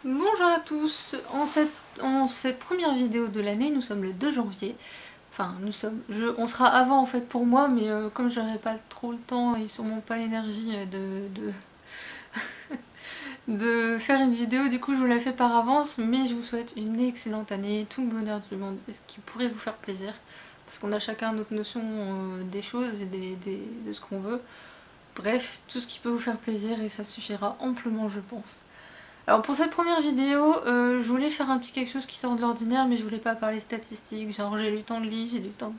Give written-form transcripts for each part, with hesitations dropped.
Bonjour à tous, en cette première vidéo de l'année, nous sommes le 2 janvier. Enfin, on sera avant en fait pour moi, mais comme j'aurai pas trop le temps et sûrement pas l'énergie de faire une vidéo, du coup je vous la fais par avance, mais je vous souhaite une excellente année, tout le bonheur du monde, et ce qui pourrait vous faire plaisir, parce qu'on a chacun notre notion des choses et de ce qu'on veut. Bref, tout ce qui peut vous faire plaisir et ça suffira amplement je pense. Alors pour cette première vidéo, je voulais faire un petit quelque chose qui sort de l'ordinaire, mais je voulais pas parler statistiques, genre j'ai lu tant de livres, j'ai lu tant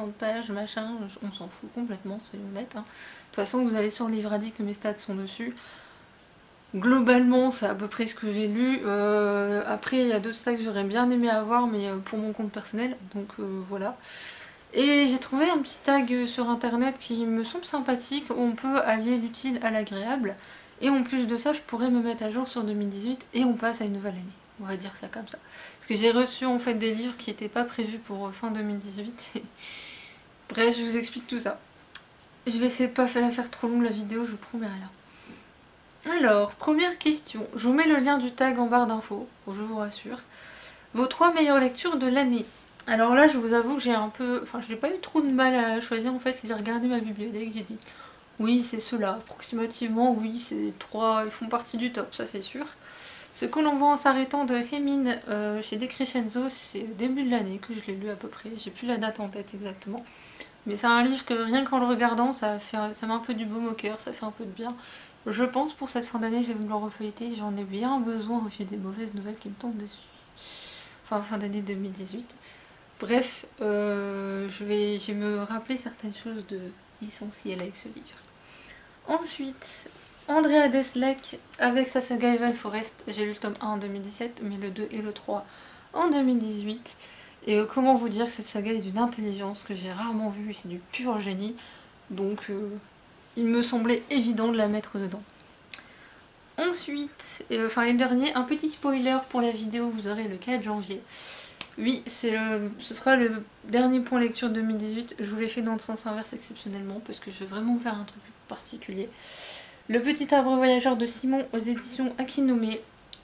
de pages, machin, on s'en fout complètement, soyons honnêtes. Hein. De toute façon, vous allez sur le livre addict, mes stats sont dessus. Globalement, c'est à peu près ce que j'ai lu. Après, il y a d'autres stats que j'aurais bien aimé avoir, mais pour mon compte personnel, donc voilà. Et j'ai trouvé un petit tag sur internet qui me semble sympathique, où on peut allier l'utile à l'agréable. Et en plus de ça, je pourrais me mettre à jour sur 2018 et on passe à une nouvelle année. On va dire ça comme ça. Parce que j'ai reçu en fait des livres qui n'étaient pas prévus pour fin 2018. Bref, je vous explique tout ça. Je vais essayer de pas la faire trop longue la vidéo, je vous promets rien. Alors, première question. Je vous mets le lien du tag en barre d'infos, je vous rassure. Vos 3 meilleures lectures de l'année. Alors là, je vous avoue que j'ai un peu... Enfin, je n'ai pas eu trop de mal à choisir en fait. J'ai regardé ma bibliothèque, j'ai dit oui, c'est ceux-là. Approximativement, oui, ces 3, ils font partie du top, ça c'est sûr. Ce que l'on voit en s'arrêtant de Hemin chez Decrescenzo, c'est au début de l'année que je l'ai lu à peu près. J'ai plus la date en tête exactement. Mais c'est un livre que rien qu'en le regardant, ça met un peu du baume au cœur, ça fait un peu de bien. Je pense pour cette fin d'année, je vais me le refeuilleter. J'en ai bien besoin au vu des mauvaises nouvelles qui me tombent dessus. Enfin, fin d'année 2018. Bref, je vais me rappeler certaines choses essentielles avec ce livre. Ensuite, Andrea Deslec avec sa saga Even Forest. J'ai lu le tome 1 en 2017, mais le 2 et le 3 en 2018. Et comment vous dire, cette saga est d'une intelligence que j'ai rarement vue, et c'est du pur génie. Donc, il me semblait évident de la mettre dedans. Ensuite, enfin le dernier, un petit spoiler pour la vidéo, vous aurez le 4 janvier. Oui, ce sera le dernier point lecture 2018. Je vous l'ai fait dans le sens inverse exceptionnellement parce que je veux vraiment faire un truc particulier. Le petit arbre voyageur de Simon aux éditions Akinome.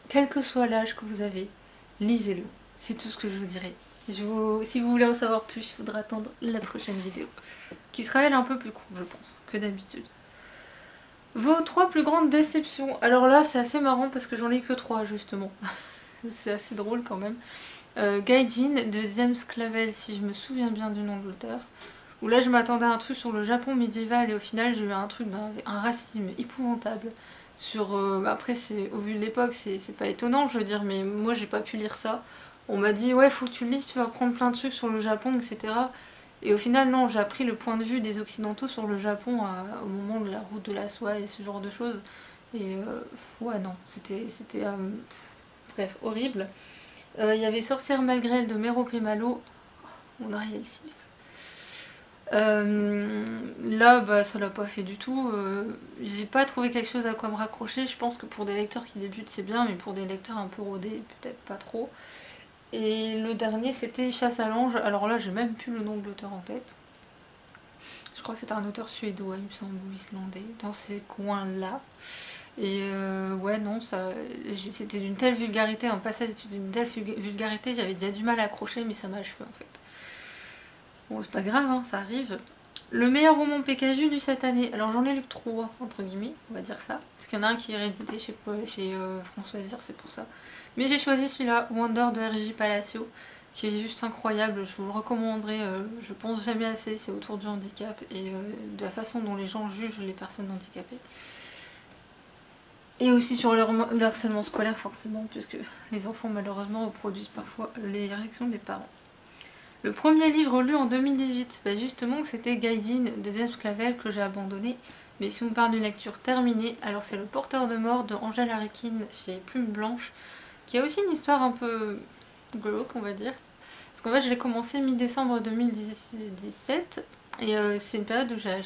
Quel que soit l'âge que vous avez, lisez-le. C'est tout ce que je vous dirai. Si vous voulez en savoir plus, il faudra attendre la prochaine vidéo. Qui sera elle un peu plus courte, je pense, que d'habitude. Vos 3 plus grandes déceptions. Alors là, c'est assez marrant parce que j'en ai que 3 justement. C'est assez drôle quand même. Gaijin de James Clavell, si je me souviens bien du nom de l'auteur. Où là je m'attendais à un truc sur le Japon médiéval et au final j'ai eu un truc un racisme épouvantable. Après au vu de l'époque c'est pas étonnant je veux dire, mais moi j'ai pas pu lire ça. On m'a dit ouais faut que tu le lises, tu vas apprendre plein de trucs sur le Japon etc. Et au final non, j'ai appris le point de vue des occidentaux sur le Japon au moment de la route de la soie et ce genre de choses. Et ouais non, c'était bref, horrible. Il y avait Sorcière malgré elle de Mero Pemalo. On a rien ici. Là, bah, ça l'a pas fait du tout. J'ai pas trouvé quelque chose à quoi me raccrocher. Je pense que pour des lecteurs qui débutent, c'est bien, mais pour des lecteurs un peu rodés, peut-être pas trop. Et le dernier, c'était Chasse à l'ange. Alors là, j'ai même plus le nom de l'auteur en tête. Je crois que c'était un auteur suédois, il me semble, ou islandais, dans ces coins-là. Et ouais, non, c'était d'une telle vulgarité, un passage d'une telle vulgarité, j'avais déjà du mal à accrocher, mais ça m'a achevé en fait. Bon, c'est pas grave, hein, ça arrive. Le meilleur roman PKJ lu cette année. Alors j'en ai lu que 3, entre guillemets, on va dire ça. Parce qu'il y en a un qui est réédité chez François Zir, c'est pour ça. Mais j'ai choisi celui-là, Wonder de R.J. Palacio, qui est juste incroyable. Je vous le recommanderai, je pense jamais assez. C'est autour du handicap et de la façon dont les gens jugent les personnes handicapées. Et aussi sur le harcèlement scolaire, forcément, puisque les enfants malheureusement reproduisent parfois les réactions des parents. Le premier livre lu en 2018, bah justement c'était Gaijin de James Clavell que j'ai abandonné. Mais si on parle d'une lecture terminée, alors c'est Le Porteur de mort de Angèle Aréquine chez Plume Blanche, qui a aussi une histoire un peu glauque on va dire. Parce qu'en fait je l'ai commencé mi-décembre 2017 et c'est une période où c'est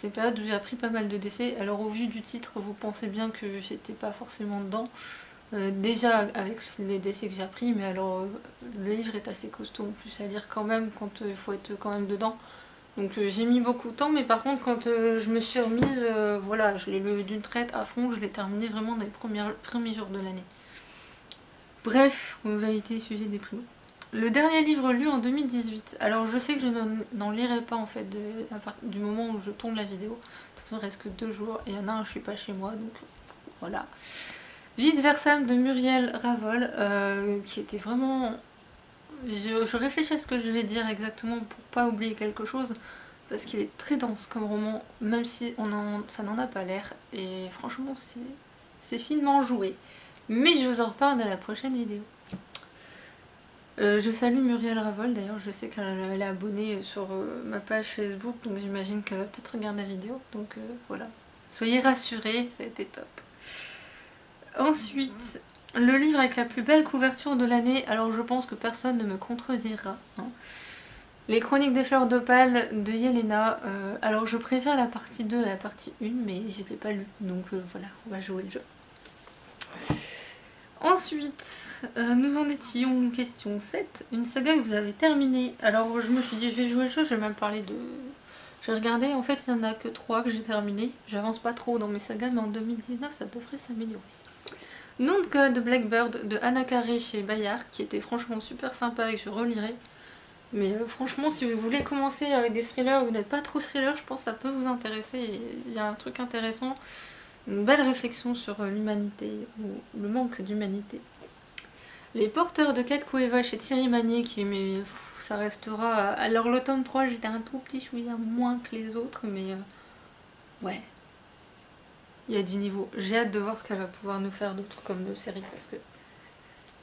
une période où j'ai appris pas mal de décès. Alors au vu du titre, vous pensez bien que j'étais pas forcément dedans. Déjà avec les décès que j'ai appris, mais alors le livre est assez costaud en plus à lire quand même quand il faut être quand même dedans. Donc j'ai mis beaucoup de temps, mais par contre quand je me suis remise, voilà, je l'ai lu d'une traite à fond, je l'ai terminé vraiment dans les premiers jours de l'année. Bref, convivialité, sujet déprimant. Le dernier livre lu en 2018. Alors je sais que je n'en lirai pas en fait à partir du moment où je tourne la vidéo. De toute façon il reste que 2 jours et il y en a un je suis pas chez moi donc voilà. Vice versa de Muriel Ravol qui était vraiment... Je réfléchis à ce que je vais dire exactement pour pas oublier quelque chose parce qu'il est très dense comme roman même si ça n'en a pas l'air et franchement c'est finement joué. Mais je vous en reparle dans la prochaine vidéo. Je salue Muriel Ravol, d'ailleurs je sais qu'elle est abonnée sur ma page Facebook, donc j'imagine qu'elle va peut-être regarder la vidéo, donc voilà. Soyez rassurés, ça a été top. Ensuite, le livre avec la plus belle couverture de l'année, alors je pense que personne ne me contredira. Hein. Les Chroniques des Fleurs d'Opale de Yelena, alors je préfère la partie 2 à la partie 1, mais je l'ai pas lu, donc voilà, on va jouer le jeu. Ensuite, nous en étions question 7, une saga que vous avez terminée. Alors je me suis dit je vais jouer le jeu, je vais même parler de... J'ai regardé, en fait il n'y en a que 3 que j'ai terminé. J'avance pas trop dans mes sagas mais en 2019 ça devrait s'améliorer. Nom de code Blackbird de Anna Carré chez Bayard qui était franchement super sympa et que je relirai. Mais franchement si vous voulez commencer avec des thrillers, vous n'êtes pas trop thriller, je pense que ça peut vous intéresser. Il y a un truc intéressant. Une belle réflexion sur l'humanité, ou le manque d'humanité. Les porteurs de quête Cueva chez Thierry Magnier, qui ça restera... Alors le tome 3, j'étais un tout petit chouïa moins que les autres, mais ouais, il y a du niveau. J'ai hâte de voir ce qu'elle va pouvoir nous faire d'autres comme de séries, parce que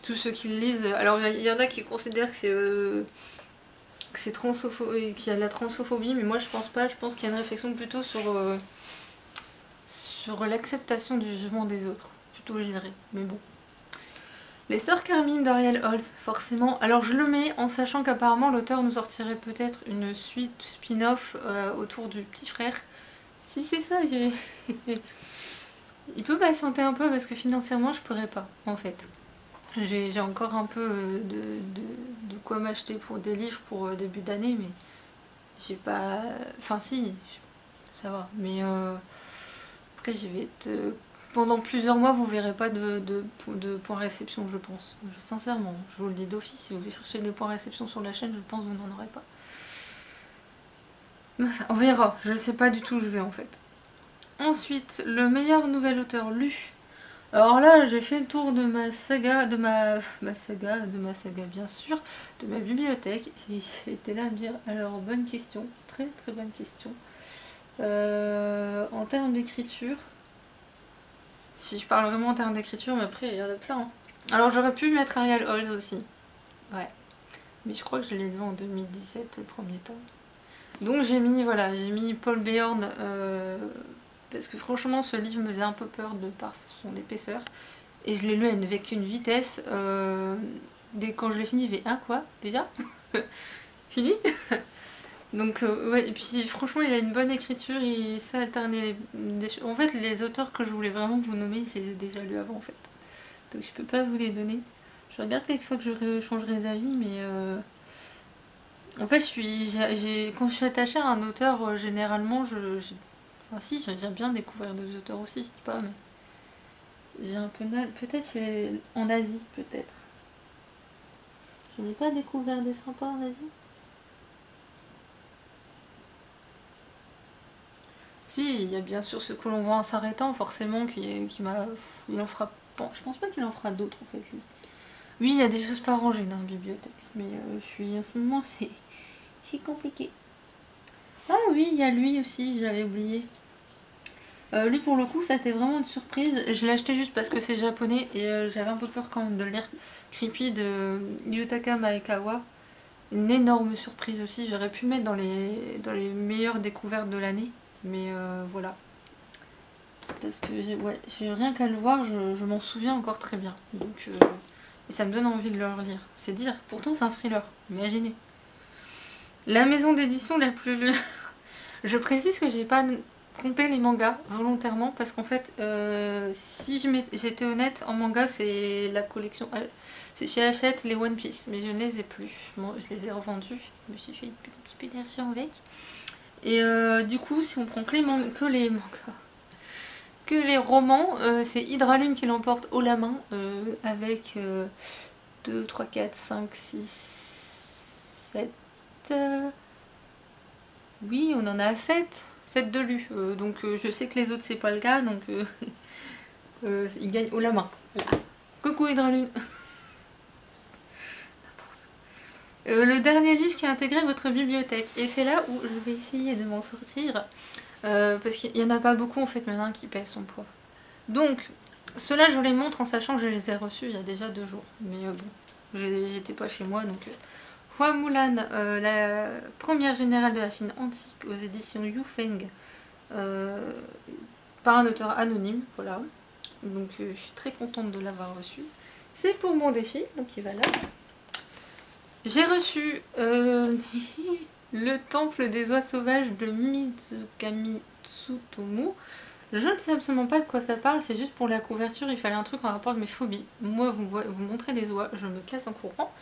tous ceux qui le lisent... Alors il y en a qui considèrent que c'est qu'il y a de la transphobie, mais moi je pense pas, je pense qu'il y a une réflexion plutôt sur l'acceptation du jugement des autres, plutôt je dirais, mais bon. Les Sœurs Carmine d'Ariel Holz, forcément. Alors je le mets en sachant qu'apparemment l'auteur nous sortirait peut-être une suite spin-off autour du petit frère. Si c'est ça, il peut patienter un peu parce que financièrement je pourrais pas, en fait. J'ai encore un peu de quoi m'acheter pour des livres pour début d'année, mais j'ai pas... Enfin si, ça va, mais... Après, je vais être... Pendant plusieurs mois, vous verrez pas de points réception, je pense. Sincèrement, je vous le dis d'office, si vous cherchez des points réception sur la chaîne, je pense que vous n'en aurez pas. Enfin, on verra, je ne sais pas du tout où je vais en fait. Ensuite, le meilleur nouvel auteur lu. Alors là, j'ai fait le tour de ma saga, de ma saga bien sûr, de ma bibliothèque. Et j'ai été là à me dire, alors bonne question, très très bonne question. En termes d'écriture, si je parle vraiment en termes d'écriture, mais après il y en a plein. Hein. Alors j'aurais pu mettre Ariel Holz aussi. Ouais. Mais je crois que je l'ai lu en 2017, le premier tome. Donc j'ai mis, voilà, j'ai mis Paul Beorn, parce que franchement ce livre me faisait un peu peur de par son épaisseur. Et je l'ai lu avec une vitesse, dès quand je l'ai fini, il y avait quoi déjà fini. Donc ouais, et puis franchement il a une bonne écriture, il sait alterner des choses. En fait les auteurs que je voulais vraiment vous nommer, je les ai déjà lus avant en fait. Donc je peux pas vous les donner. Je regarde quelquefois que je changerai d'avis, mais en fait quand je suis attachée à un auteur, généralement enfin si, j'aime bien découvrir d'autres auteurs aussi, je dis pas, mais j'ai un peu mal, peut-être en Asie peut-être. Je n'ai pas découvert des sympas en Asie. Si, il y a bien sûr ce que l'on voit en s'arrêtant, forcément, il en fera... Bon, je pense pas qu'il en fera d'autres, en fait, lui. Oui, il y a des choses pas rangées dans la bibliothèque, mais en ce moment, c'est compliqué. Ah oui, il y a lui aussi, j'avais oublié. Lui, pour le coup, ça a été vraiment une surprise. Je l'ai acheté juste parce que c'est japonais, et j'avais un peu peur quand même de le lire. Creepy de Yutaka Maekawa. Une énorme surprise aussi, j'aurais pu mettre dans les meilleures découvertes de l'année. Mais voilà. Parce que j'ai rien qu'à le voir, je m'en souviens encore très bien. Donc, et ça me donne envie de le relire. C'est dire, pourtant c'est un thriller, imaginez. La maison d'édition la plus lue. Je précise que j'ai pas compté les mangas volontairement parce qu'en fait, si j'étais honnête, en manga c'est la collection... C'est chez Hachette les One Piece, mais je ne les ai plus. Je les ai revendus, je me suis fait un petit peu d'argent avec. Et du coup, si on prend que les mangas, que les romans, c'est Hydralune qui l'emporte haut la main, avec 2, 3, 4, 5, 6, 7... oui, on en a 7. 7 de lus. Donc je sais que les autres c'est pas le cas, donc il gagne haut la main. Voilà. Coucou Hydralune. Le dernier livre qui a intégré votre bibliothèque. Et c'est là où je vais essayer de m'en sortir. Parce qu'il n'y en a pas beaucoup en fait maintenant qui pèsent son poids. Donc, ceux-là je les montre en sachant que je les ai reçus il y a déjà 2 jours. Mais bon, j'étais pas chez moi donc... Hua Mulan, la première générale de la Chine antique aux éditions Yu Feng, par un auteur anonyme, voilà. Donc je suis très contente de l'avoir reçu. C'est pour mon défi, donc il va là. J'ai reçu le temple des oies sauvages de Mizukami Tsutomu. Je ne sais absolument pas de quoi ça parle, c'est juste pour la couverture, il fallait un truc en rapport avec mes phobies. Moi, vous montrez des oies, je me casse en courant.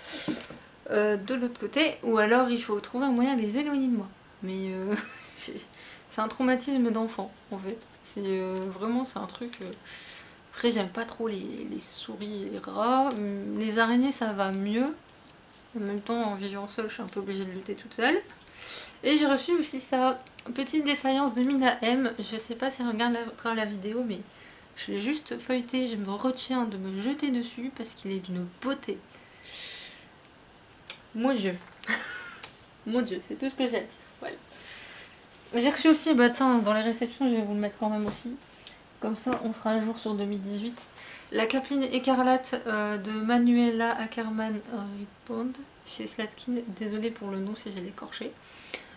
De l'autre côté, ou alors il faut trouver un moyen de les éloigner de moi. Mais c'est un traumatisme d'enfant en fait. C'est vraiment c'est un truc. Après j'aime pas trop les souris et les rats. Les araignées ça va mieux. En même temps en vivant seule je suis un peu obligée de lutter toute seule. Et j'ai reçu aussi ça, petite défaillance de Mina M. Je sais pas si elle regardera la vidéo mais je l'ai juste feuilleté. Je me retiens de me jeter dessus parce qu'il est d'une beauté. Mon Dieu. Mon Dieu, c'est tout ce que j'ai à dire. Voilà. J'ai reçu aussi, bah tiens, dans les réceptions, je vais vous le mettre quand même aussi. Comme ça, on sera à jour sur 2018. La capeline écarlate de Manuela Ackerman Ripond chez Slatkin. Désolée pour le nom si j'ai l'écorché.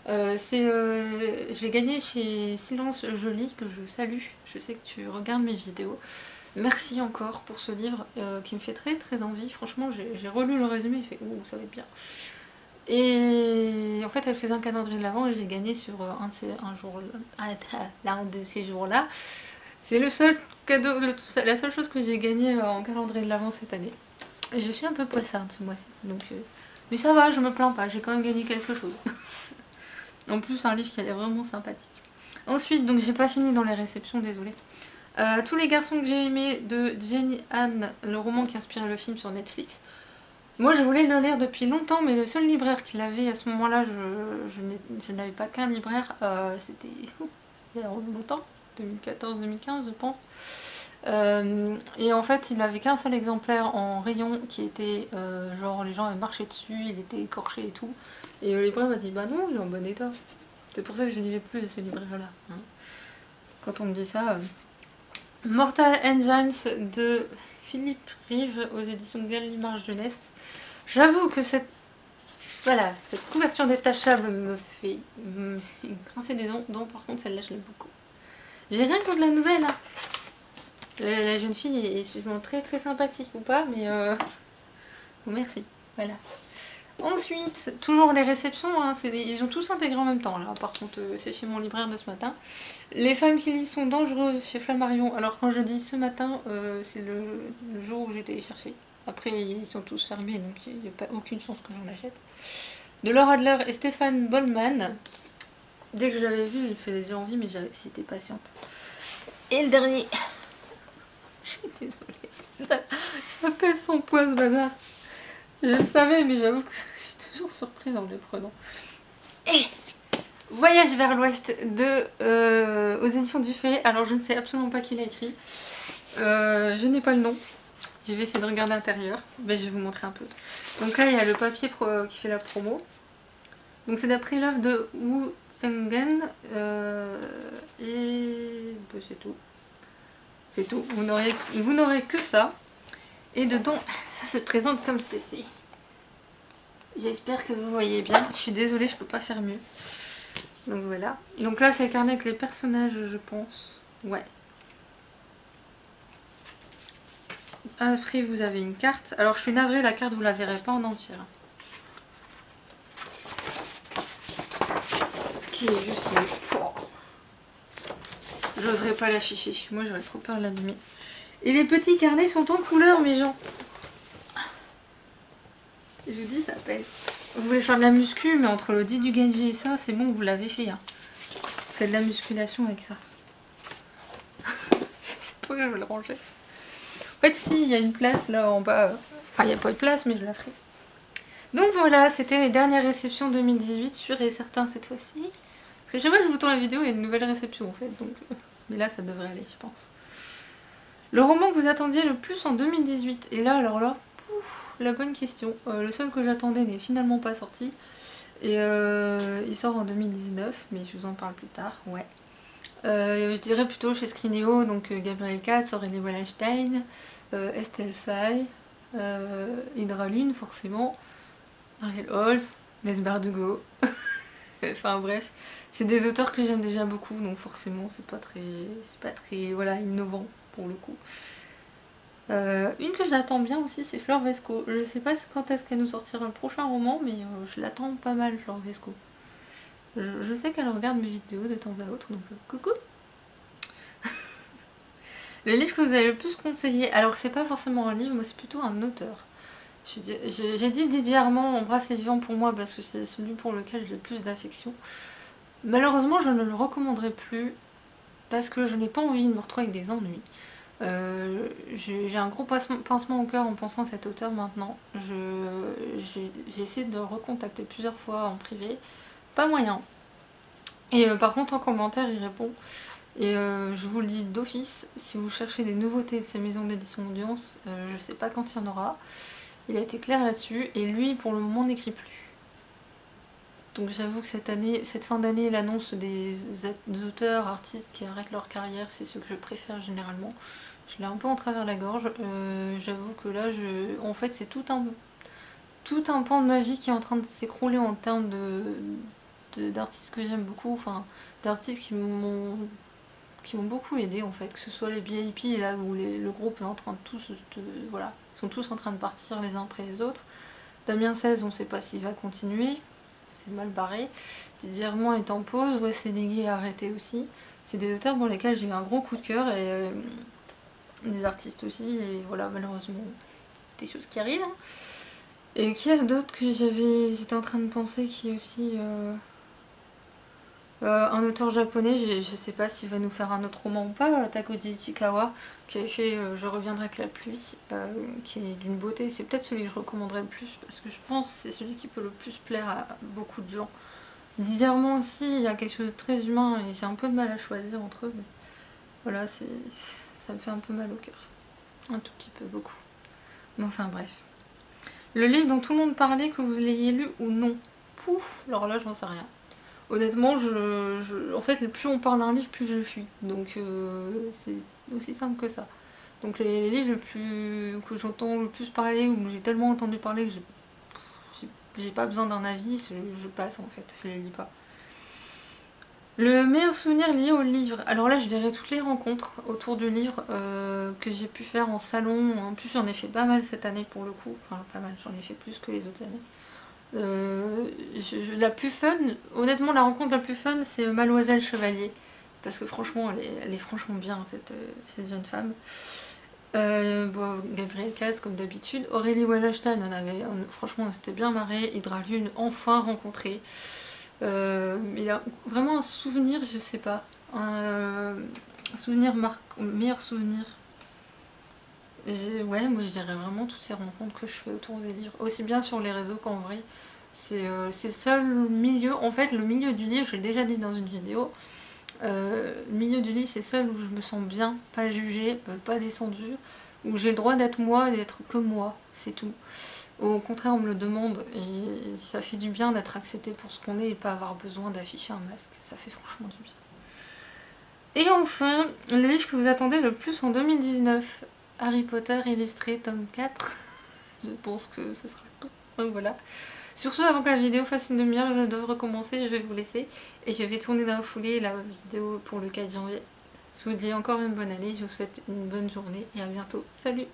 Je l'ai gagné chez Silence Joli, que je salue. Je sais que tu regardes mes vidéos. Merci encore pour ce livre qui me fait très très envie. Franchement, j'ai relu le résumé et fait ouh, ça va être bien. Et en fait, elle faisait un calendrier de l'Avent et j'ai gagné sur l'un de ces jours-là. C'est le seul cadeau, la seule chose que j'ai gagné en calendrier de l'Avent cette année. Et je suis un peu poissarde ce mois-ci. Donc, mais ça va, je me plains pas, j'ai quand même gagné quelque chose. En plus, un livre qui est vraiment sympathique. Ensuite, donc j'ai pas fini dans les réceptions, désolée. Tous les garçons que j'ai aimés de Jenny Han, le roman qui inspire le film sur Netflix. Moi je voulais le lire depuis longtemps mais le seul libraire qu'il avait à ce moment là, je n'avais pas qu'un libraire, c'était il y a longtemps, 2014-2015 je pense. Et en fait il avait qu'un seul exemplaire en rayon qui était genre les gens avaient marché dessus, il était écorché et tout. Et le libraire m'a dit bah non il est en bon état. C'est pour ça que je n'y vais plus à ce libraire là. Hein. Quand on me dit ça... Mortal Engines de Philippe Rive aux éditions Gallimard Jeunesse. J'avoue que cette couverture détachable me fait grincer des dents. Par contre celle-là je l'aime beaucoup. J'ai rien contre la nouvelle. Hein. La jeune fille est sûrement très très sympathique ou pas, mais merci. Voilà. Ensuite, toujours les réceptions, hein, ils ont tous intégré en même temps là, par contre c'est chez mon libraire de ce matin. Les femmes qui lisent sont dangereuses chez Flammarion, alors quand je dis ce matin, c'est le jour où j'étais chercher. Après ils sont tous fermés donc il n'y a pas aucune chance que j'en achète. De Laura Adler et Stéphane Bollman. Dès que je l'avais vu il faisait déjà envie mais j'étais patiente. Et le dernier, je suis désolée, ça pèse son poids ce bazar. Je le savais, mais j'avoue que je suis toujours surprise en le prenant. Et Voyage vers l'Ouest aux éditions du Fait. Alors je ne sais absolument pas qui l'a écrit. Je n'ai pas le nom. Je vais essayer de regarder l'intérieur. Mais je vais vous montrer un peu. Donc là il y a le papier qui fait la promo. Donc c'est d'après l'œuvre de Wu Zhengen. Et bah, c'est tout. C'est tout. Vous n'aurez que ça. Et dedans, ça se présente comme ceci. J'espère que vous voyez bien. Je suis désolée, je peux pas faire mieux. Donc voilà. Donc là, c'est le carnet avec les personnages, je pense. Ouais. Après, vous avez une carte. Alors, je suis navrée, la carte, vous la verrez pas en entière. Qui est juste... J'oserais pas l'afficher. Moi, j'aurais trop peur de l'abîmer. Et les petits carnets sont en couleur, mes gens. Je vous dis, ça pèse. Vous voulez faire de la muscu, mais entre le dit du Genji et ça, c'est bon, vous l'avez fait. Hein. fais de la musculation avec ça. Je sais pas où je vais le ranger. En fait, si, il y a une place là en bas. Enfin, il n'y a pas de place, mais je la ferai. Donc voilà, c'était les dernières réceptions 2018, sûr et certain cette fois-ci. Parce que chaque fois que je vous tourne la vidéo, il y a une nouvelle réception en fait. Donc, mais là, ça devrait aller, je pense. Le roman que vous attendiez le plus en 2018. Et là, alors là, la bonne question. Le seul que j'attendais n'est finalement pas sorti. Et il sort en 2019, mais je vous en parle plus tard, ouais. Je dirais plutôt chez Scrineo, donc Gabriel Katz, Aurélie Wallenstein, Estelle Faye, Hydralune forcément, Ariel Holz, Les Bardugo. Enfin bref, c'est des auteurs que j'aime déjà beaucoup, donc forcément c'est pas très voilà, innovant pour le coup. Une que j'attends bien aussi, c'est Fleur Vesco. Je sais pas quand est-ce qu'elle nous sortira le prochain roman, mais je l'attends pas mal, Fleur Vesco. Je sais qu'elle regarde mes vidéos de temps à autre, donc coucou. Le livre que vous avez le plus conseillé, alors c'est pas forcément un livre, moi c'est plutôt un auteur. J'ai dit Didier Armand, Embrasse les vivants pour moi, parce que c'est celui pour lequel j'ai le plus d'affection. Malheureusement, je ne le recommanderai plus, parce que je n'ai pas envie de me retrouver avec des ennuis. J'ai un gros pincement au cœur en pensant à cet auteur maintenant. J'ai essayé de le recontacter plusieurs fois en privé, pas moyen. Et par contre en commentaire il répond. Et je vous le dis d'office, si vous cherchez des nouveautés de ces maisons d'édition d'audience, je sais pas quand il y en aura. Il a été clair là-dessus et lui pour le moment n'écrit plus. Donc j'avoue que cette fin d'année, l'annonce des auteurs, artistes qui arrêtent leur carrière, c'est ce que je préfère généralement. Je l'ai un peu en travers la gorge. J'avoue que là, en fait, c'est tout un pan de ma vie qui est en train de s'écrouler en termes d'artistes que j'aime beaucoup, enfin d'artistes qui m'ont beaucoup aidé en fait, que ce soit les BIP là où le groupe est en train de voilà, ils sont tous en train de partir les uns après les autres. Damien 16, on sait pas s'il va continuer, c'est mal barré. Didier Armand est en pause, Wesley Diggy a arrêté aussi. C'est des auteurs pour lesquels j'ai eu un gros coup de cœur et des artistes aussi, et voilà, malheureusement des choses qui arrivent. Hein. Et qui est-ce d'autre que j'étais en train de penser qui est aussi un auteur japonais, je sais pas s'il va nous faire un autre roman ou pas, Takuji Ichikawa, qui avait fait Je reviendrai avec la pluie, qui est d'une beauté. C'est peut-être celui que je recommanderais le plus, parce que je pense que c'est celui qui peut le plus plaire à beaucoup de gens. Bizarrement aussi, il y a quelque chose de très humain, et j'ai un peu de mal à choisir entre eux, mais voilà, ça me fait un peu mal au cœur. Un tout petit peu, beaucoup. Mais enfin bref. Le livre dont tout le monde parlait, que vous l'ayez lu ou non? Pouf, alors là j'en sais rien. Honnêtement, en fait, plus on parle d'un livre, plus je fuis. Donc c'est aussi simple que ça. Donc les livres que j'entends le plus parler, ou j'ai tellement entendu parler que j'ai pas besoin d'un avis, je passe en fait, je les lis pas. Le meilleur souvenir lié au livre, alors là je dirais toutes les rencontres autour du livre que j'ai pu faire en salon. En plus j'en ai fait pas mal cette année pour le coup, enfin pas mal, j'en ai fait plus que les autres années. La plus fun, honnêtement la rencontre la plus fun c'est Mademoiselle Chevalier, parce que franchement elle est franchement bien cette jeune femme. Bon, Gabriel Katz comme d'habitude, Aurélie Wallenstein, franchement on s'était bien marré, Hydralune enfin rencontré. Il a vraiment un souvenir, je sais pas, un meilleur souvenir. Ouais, moi je dirais vraiment toutes ces rencontres que je fais autour des livres, aussi bien sur les réseaux qu'en vrai. C'est le seul milieu, en fait le milieu du livre, je l'ai déjà dit dans une vidéo, le milieu du livre c'est seul où je me sens bien, pas jugée, pas descendue, où j'ai le droit d'être moi, d'être que moi, c'est tout. Au contraire on me le demande et ça fait du bien d'être accepté pour ce qu'on est et pas avoir besoin d'afficher un masque, ça fait franchement du bien. Et enfin, le livre que vous attendez le plus en 2019, Harry Potter illustré tome 4. Je pense que ce sera tout. Donc voilà. Sur ce, avant que la vidéo fasse une demi-heure, je dois recommencer, je vais vous laisser. Et je vais tourner dans la foulée la vidéo pour le 4 janvier. Je vous dis encore une bonne année, je vous souhaite une bonne journée et à bientôt. Salut!